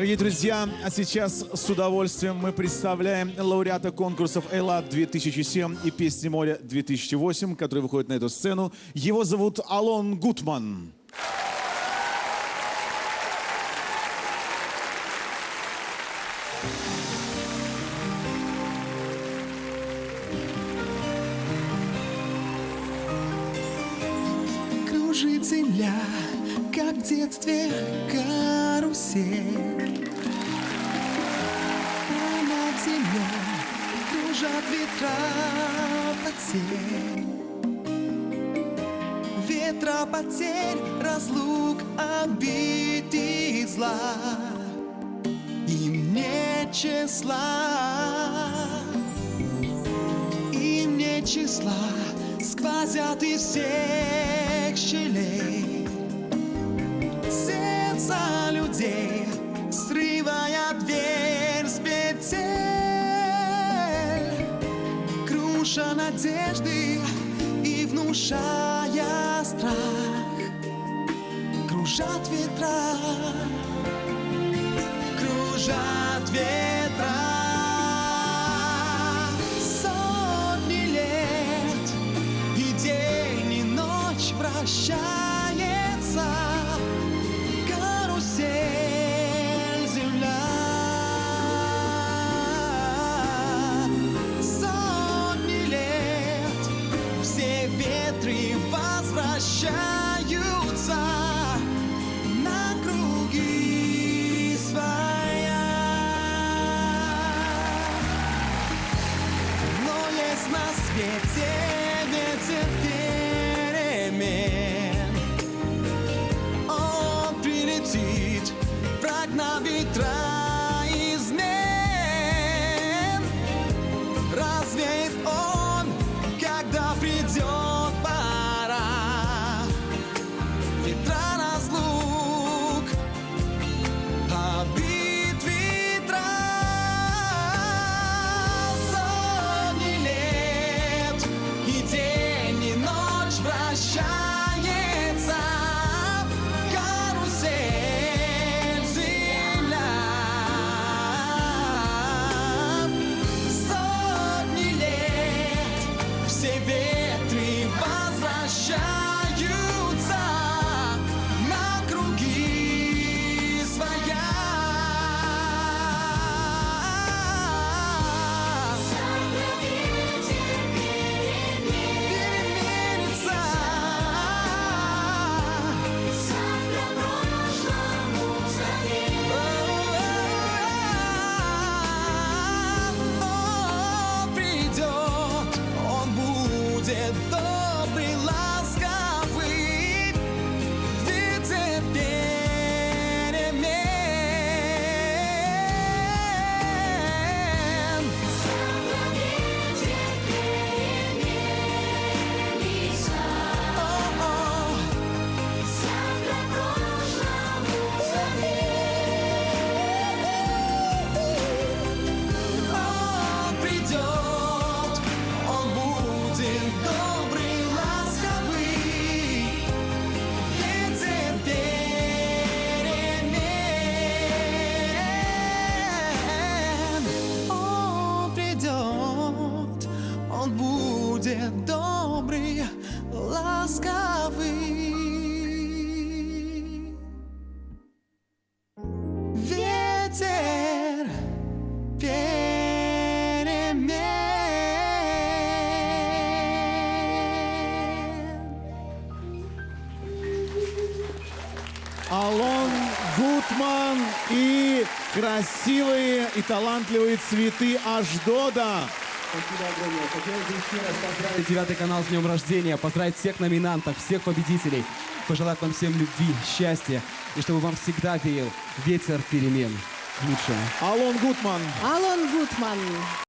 Дорогие друзья, а сейчас с удовольствием мы представляем лауреата конкурсов «Эллад 2007» и «Песни моря 2008», который выходит на эту сцену. Его зовут Алон Гутман. Кружит земля, как в детстве карусель. А над землей кружат ветра потерь. Ветра потерь, разлук, обид и зла. Им нет числа, им нет числа. Сквозят из всех щелей сердца людей, срывая дверь с петель, круша надежды и внушая страх. Кружат ветра, кружат ветра. Вращается карусель земля. Сотни лет все ветры возвращаются на круги своя. Но есть на свете ветер перемен. Он прилетит, прогнав ветра измен. Развеет он, когда придет пора. Ветра разлук, обид ветра. Сотни лет и день, и ночь вращается карусель земля. Сотни лет все ветры возвращаются на круги своя. Переменится. Он придет, он будет добрый, ласковый, ветер перемен. Он придет, он будет добрый, ласковый, ветер перемен. Он придет, он будет добрый, ласковый, ветер перемен. Алон Гутман и красивые и талантливые цветы Ашдода. Спасибо огромное. Хотелось бы еще раз поздравить 9 канал с днем рождения, поздравить всех номинантов, всех победителей, пожелать вам всем любви, счастья, и чтобы вам всегда веял ветер перемен к лучшему. Алон Гутман. Алон Гутман.